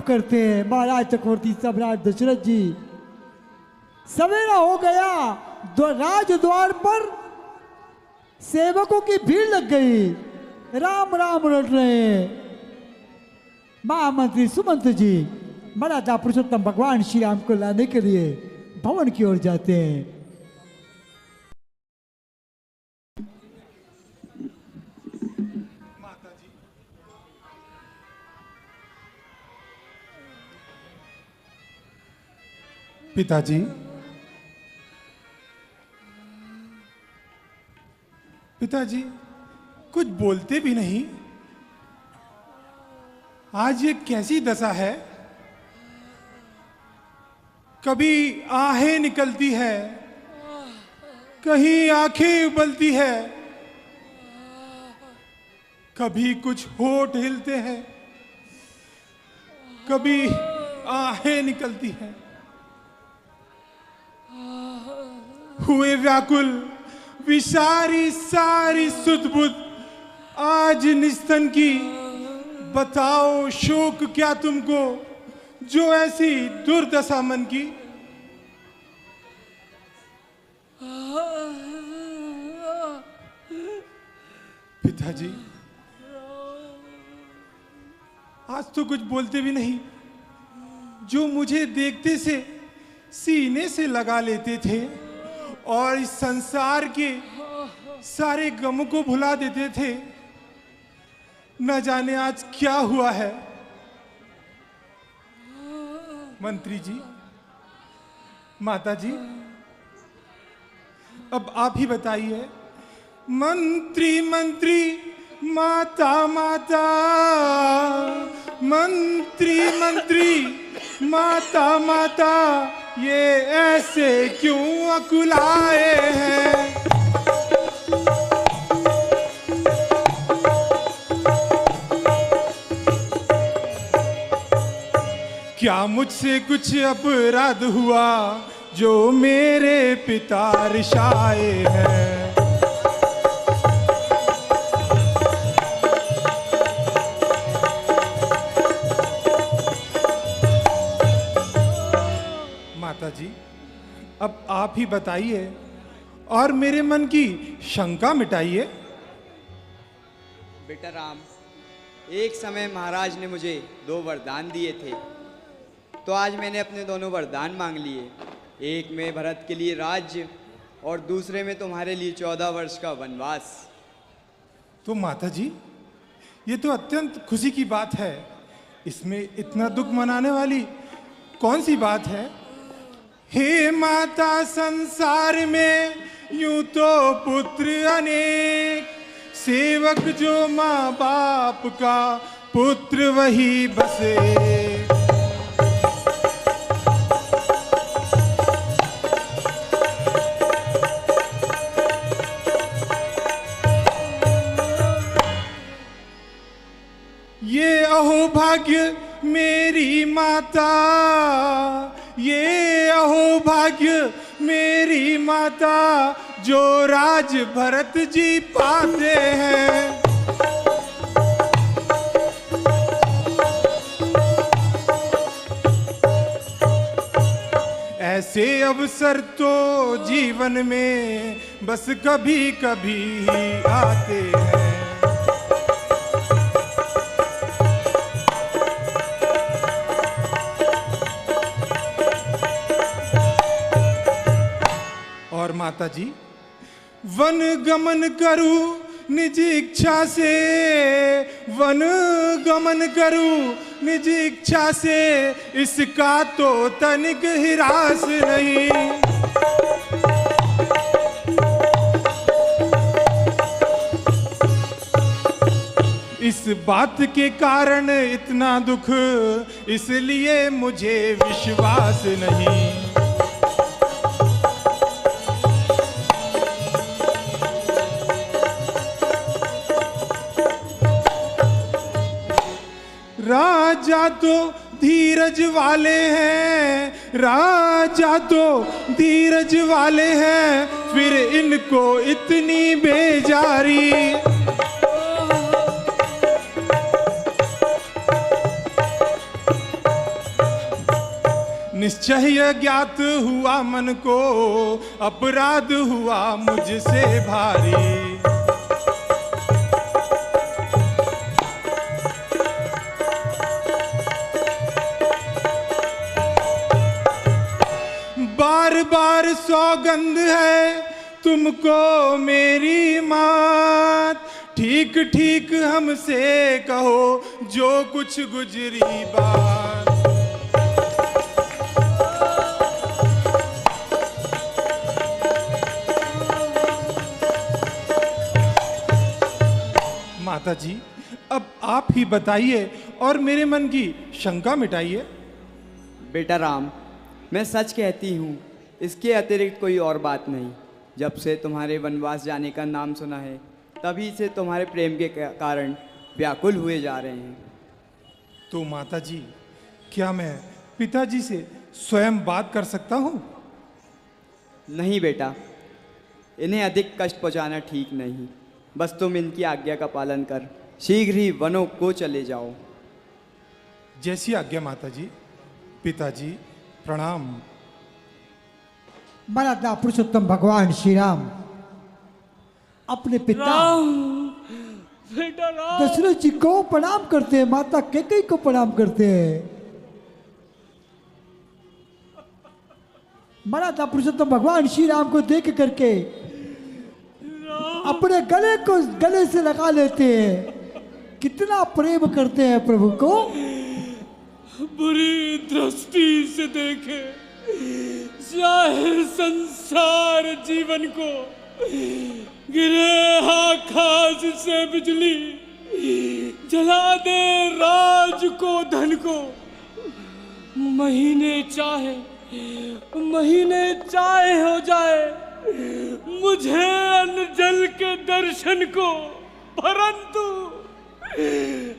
विलाप करते हैं। महाराज चक्रवर्ती सम्राट दशरथ जी, सवेरा हो गया, राज द्वार पर सेवकों की भीड़ लग गई, राम राम रट रहे हैं। महामंत्री सुमंत जी महाराजा पुरुषोत्तम भगवान श्री राम को लाने के लिए भवन की ओर जाते हैं। पिताजी, पिताजी कुछ बोलते भी नहीं। आज ये कैसी दशा है? कभी आहें निकलती है, कहीं आंखें उबलती है, कभी कुछ होठ हिलते हैं, कभी आहें निकलती हैं। हुए व्याकुल विसारी सारी सुध-बुध आज निस्तन की। बताओ शोक क्या तुमको, जो ऐसी दुर्दशा मन की। पिताजी, आज तो कुछ बोलते भी नहीं। जो मुझे देखते से सीने से लगा लेते थे और इस संसार के सारे गमों को भुला देते थे, न जाने आज क्या हुआ है। मंत्री जी, माता जी, अब आप ही बताइए। मंत्री मंत्री माता माता, मंत्री मंत्री माता माता, ये ऐसे क्यों अकुलाए हैं। क्या मुझसे कुछ अपराध हुआ जो मेरे पिता रिशाए हैं। माता जी, अब आप ही बताइए और मेरे मन की शंका मिटाइए। बेटा राम, एक समय महाराज ने मुझे 2 वरदान दिए थे, तो आज मैंने अपने दोनों वरदान मांग लिए। एक में भरत के लिए राज्य और दूसरे में तुम्हारे लिए 14 वर्ष का वनवास। तो माता जी, ये तो अत्यंत खुशी की बात है। इसमें इतना दुख मनाने वाली कौन सी बात है। हे माता, संसार में यूं तो पुत्र अनेक, सेवक जो माँ बाप का, पुत्र वही बसे। ये अहोभाग्य मेरी माता, ये अहोभाग्य मेरी माता, जो राज भरत जी पाते हैं। ऐसे अवसर तो जीवन में बस कभी कभी ही आते हैं। और माता जी, वन गमन करूं निज इच्छा से, वन गमन करूं निज इच्छा से, इसका तो तनिक हिरास नहीं। इस बात के कारण इतना दुख, इसलिए मुझे विश्वास नहीं। राजा तो धीरज वाले हैं, राजा तो धीरज वाले हैं, फिर इनको इतनी बेजारी। निश्चय ज्ञात हुआ मन को, अपराध हुआ मुझसे भारी। बार बार सौगंध है तुमको मेरी मात, ठीक ठीक हमसे कहो जो कुछ गुजरी बात। माता जी, अब आप ही बताइए और मेरे मन की शंका मिटाइए। बेटा राम, मैं सच कहती हूँ, इसके अतिरिक्त कोई और बात नहीं। जब से तुम्हारे वनवास जाने का नाम सुना है, तभी से तुम्हारे प्रेम के कारण व्याकुल हुए जा रहे हैं। तो माता जी, क्या मैं पिताजी से स्वयं बात कर सकता हूँ? नहीं बेटा, इन्हें अधिक कष्ट पहुँचाना ठीक नहीं। बस तुम इनकी आज्ञा का पालन कर शीघ्र ही वनों को चले जाओ। जैसी आज्ञा माता जी। पिताजी प्रणाम। मराठा पुरुषोत्तम भगवान श्री राम अपने पिता बेटा राम, दशरथ जी को प्रणाम करते हैं, माता कैकेयी को प्रणाम करते हैं। मराठा पुरुषोत्तम भगवान श्री राम को देख करके अपने गले से लगा लेते हैं। कितना प्रेम करते हैं प्रभु को। बुरी दृष्टि से देखे चाहे संसार जीवन को, गिरे आकाश से बिजली, जला दे राज को धन को। महीने चाहे हो जाए मुझे अन्न जल के दर्शन को, परंतु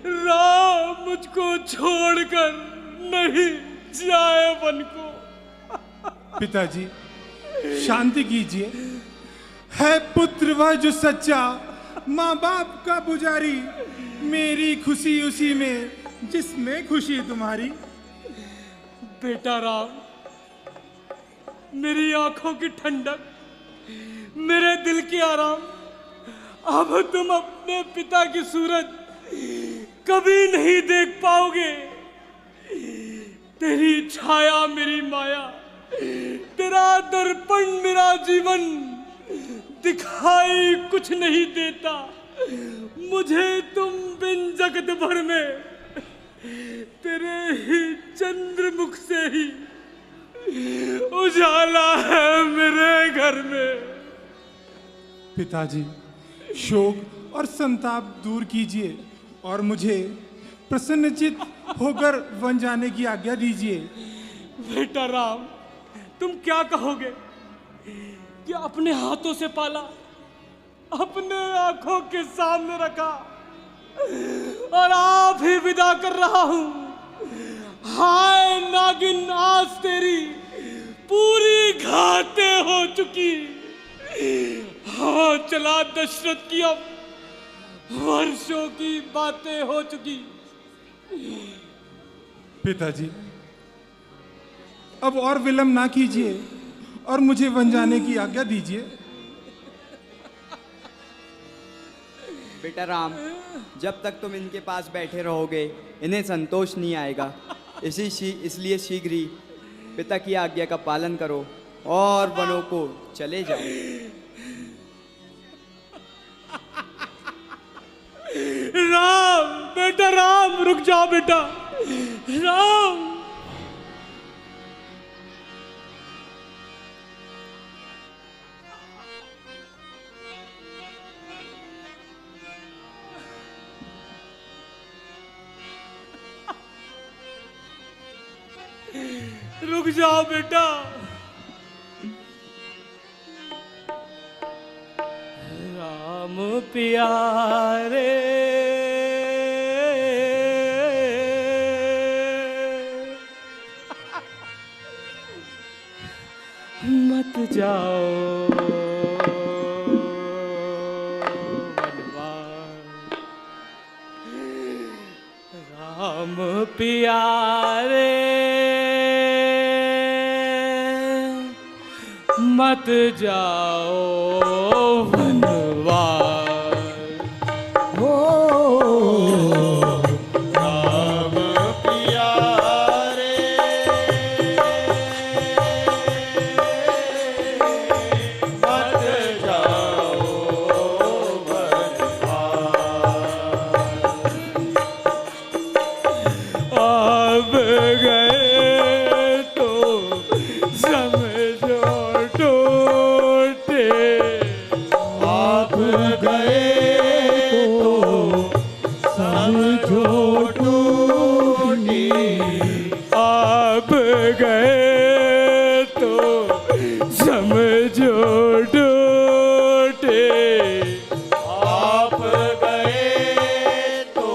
राम मुझको छोड़कर नहीं जाए वन को। पिताजी शांति कीजिए। है पुत्र वह जो सच्चा, माँ बाप का पुजारी। मेरी खुशी उसी में जिसमें खुशी तुम्हारी। बेटा राम, मेरी आंखों की ठंडक, मेरे दिल की आराम, अब तुम अपने पिता की सूरत कभी नहीं देख पाओगे। तेरी छाया मेरी माया, तेरा दर्पण मेरा जीवन, दिखाई कुछ नहीं देता मुझे तुम बिन जगत भर में। तेरे ही चंद्रमुख से ही उजाला है मेरे घर में। पिताजी शोक और संताप दूर कीजिए और मुझे प्रसन्नचित होकर वन जाने की आज्ञा दीजिए। बेटा राम, तुम क्या कहोगे कि अपने हाथों से पाला, अपने आंखों के सामने रखा और आप ही विदा कर रहा हूं। हाय नागिन, आज तेरी पूरी घातें हो चुकी। हाँ चला दशरथ की अब वर्षों की बातें हो चुकी। पिताजी अब और विलंब ना कीजिए और मुझे वन जाने की आज्ञा दीजिए। बेटा राम, जब तक तुम इनके पास बैठे रहोगे इन्हें संतोष नहीं आएगा। इसलिए शीघ्र ही पिता की आज्ञा का पालन करो और वनों को चले जाओ। राम, बेटा राम, रुक जाओ बेटा राम। रुक जाओ बेटा। राम प्यारे, मत जाओ वनवास। राम प्यारे, मत जाओ वनवास। हो राम प्यारे मत जाओ अब गए तो समझो टूटे। आप गए तो समझो टूटी। आप गए तो समझो टूटे। आप गए तो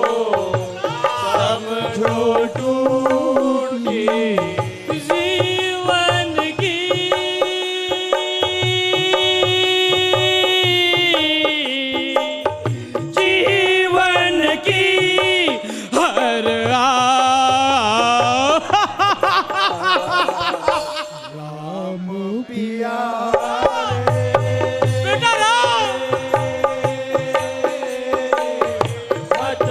समझो टूटी। जीवन की जीवन की हर राम पिया बेटा राम मत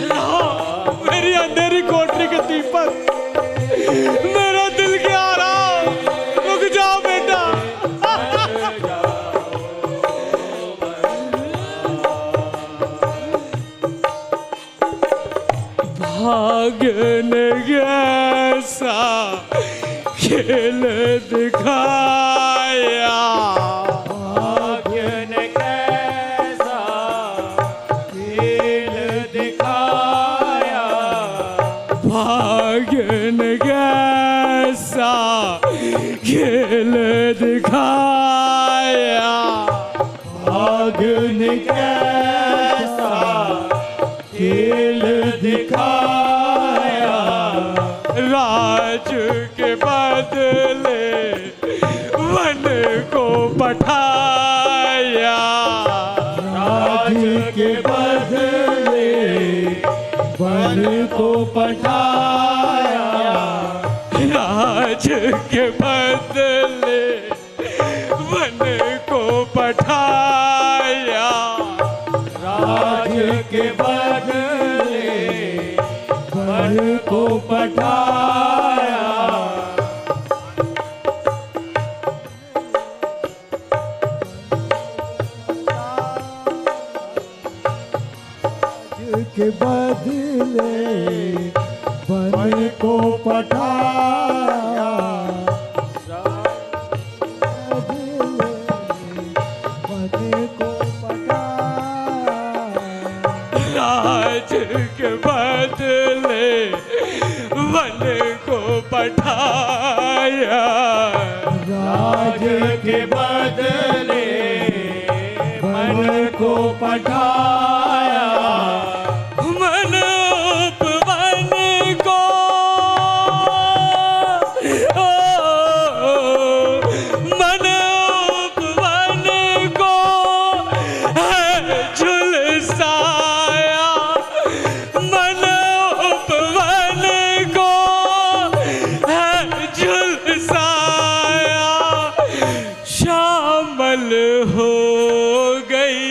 जाओ मेरी अंधेरी कोठरी के दीपक, मेरा दिल के आराम, रुक जाओ बेटा। भाग्य ने कैसा खेल दिखाया। भाग्य ने कैसा खेल दिखाया। भाग्य ने कैसा खेल दिखाया। भाग्य ने कैसा खेल दिखाया। राज के बदले वन को पठाया। राज के बदले वन को पठाया। राज के बदले वन को पठाया। राज के बदले वन को पठाया। के बदले वन को पठाया। वन को पठाया। राज के बदले वन को पठाया। राज के बदले वन को पठाया। मन उपवन को मन उपवन को है झुलसाया। मन उपवन को है झुलसाया। श्यामल हो गई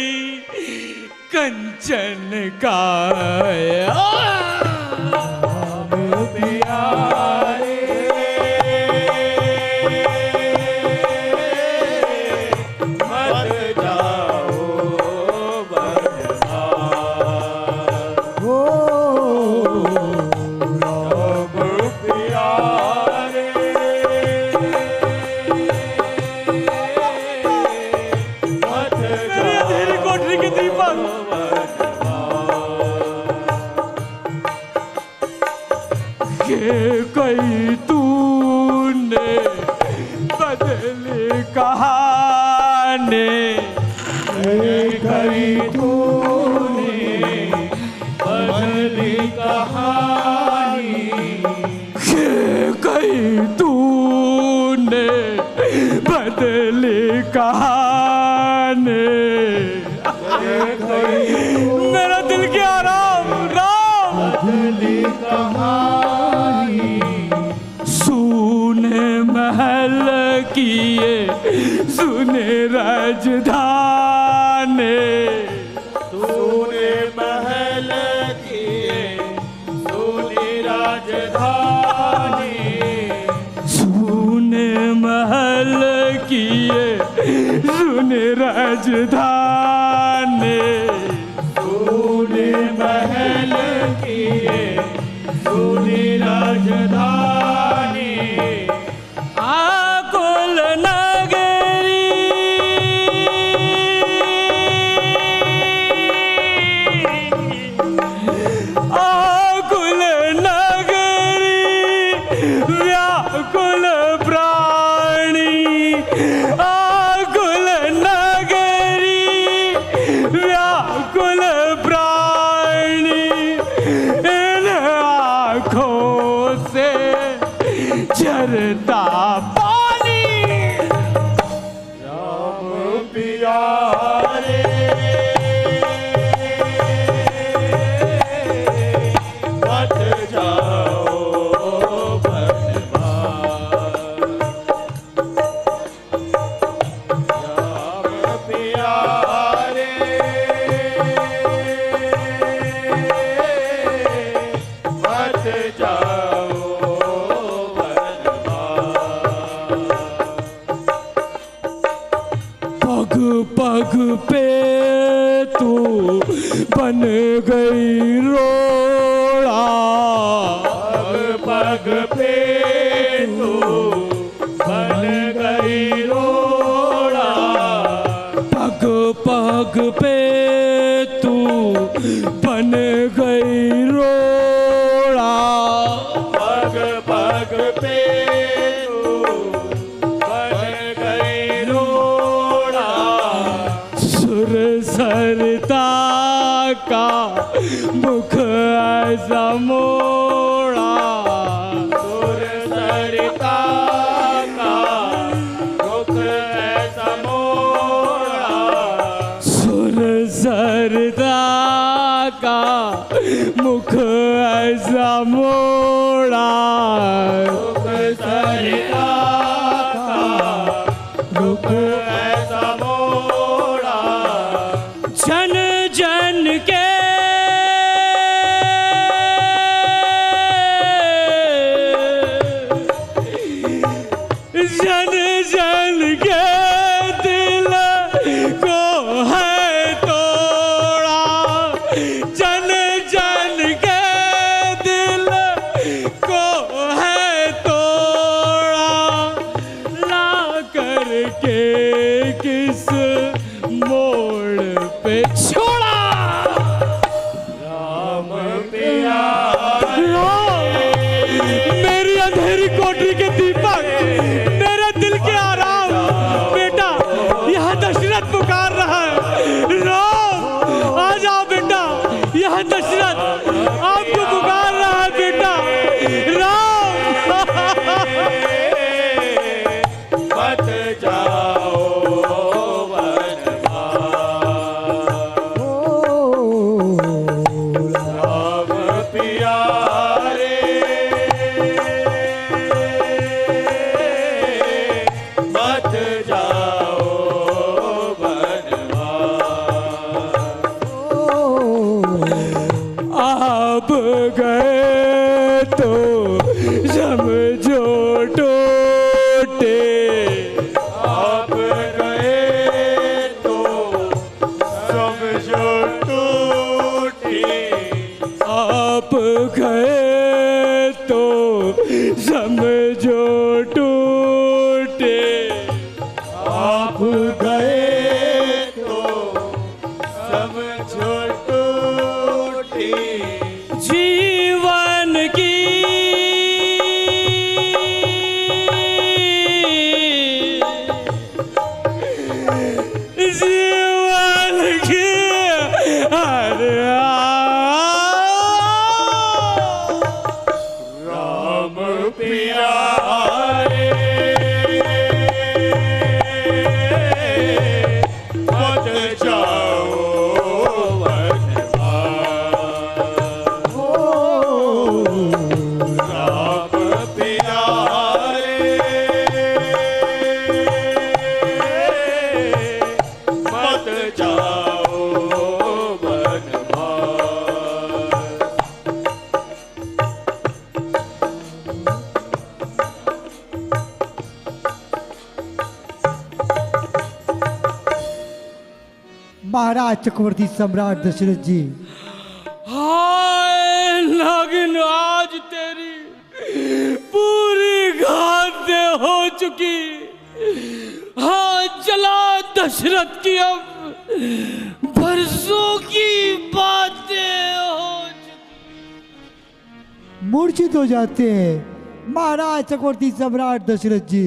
कंचन काया। मत जाओ वनवास। हो राम प्यारे मत मेरी अंधेरी कोठरी के दीपक, ये कोई तूने बदली कहानी। गई तूने बदली कहानी। ये कोई तूने बदली कहानी। मेरा दिल के आराम राम। बदली राजधानी तूने महल किए सोने राजधानी सुने महल किए सुने राजधानी तूने महल किए सोने राजधानी आकुल नगरी आकुल नगरी व्याकुल प्राणी आकुल नगरी व्याकुल प्राणी इन आँखों से झरता पानी राम प्यारे मत जाओ बनवास राम प्यारे मत जाओ पग पग पे तू बन गई रोड़ा पग पे तू बन गई रोड़ा पग पग पे तू बन गई रोड़ा पग पग पे तू बन गई रोड़ा सुर सरता का मुख ऐसा मोड़ा सुर सरिता का मुख ऐसा मोड़ा सुर सरदा का मुख ऐसा मोड़ा मुख सरिता का मुख ऐसा मोड़ा जन जन के जन जन के दिल को है तोड़ा जन जन के दिल को है तोड़ा ला करके किस मोड़ पे छोड़ा राम प्यारे मेरी अंधेरी कोठरी के दीपक मेरे दिल के आराम बेटा यहाँ दशरथ पुकार रहा है राम आ जाओ बेटा यहाँ दशरथ आपको पुकार रहा है बेटा राम मत जाओ बनवास राम प्यारे मत जाओ बनवास आप गए तो समझो टोटे आप गए तो समझो टूटी आप गए तो समझो टूटे आप गए तो समझो टूटी जीवन की जीवन की अरे राम प्यारे मत जाओ बनवास राम प्यारे महाराज चक्रवर्ती सम्राट दशरथ जी। हाय नागिन, आज तेरी पूरी घातें हो चुकी। हाँ, चला दशरथ की अब बरसों की बातें हो चुकी। मूर्छित हो जाते हैं महाराज चक्रवर्ती सम्राट दशरथ जी।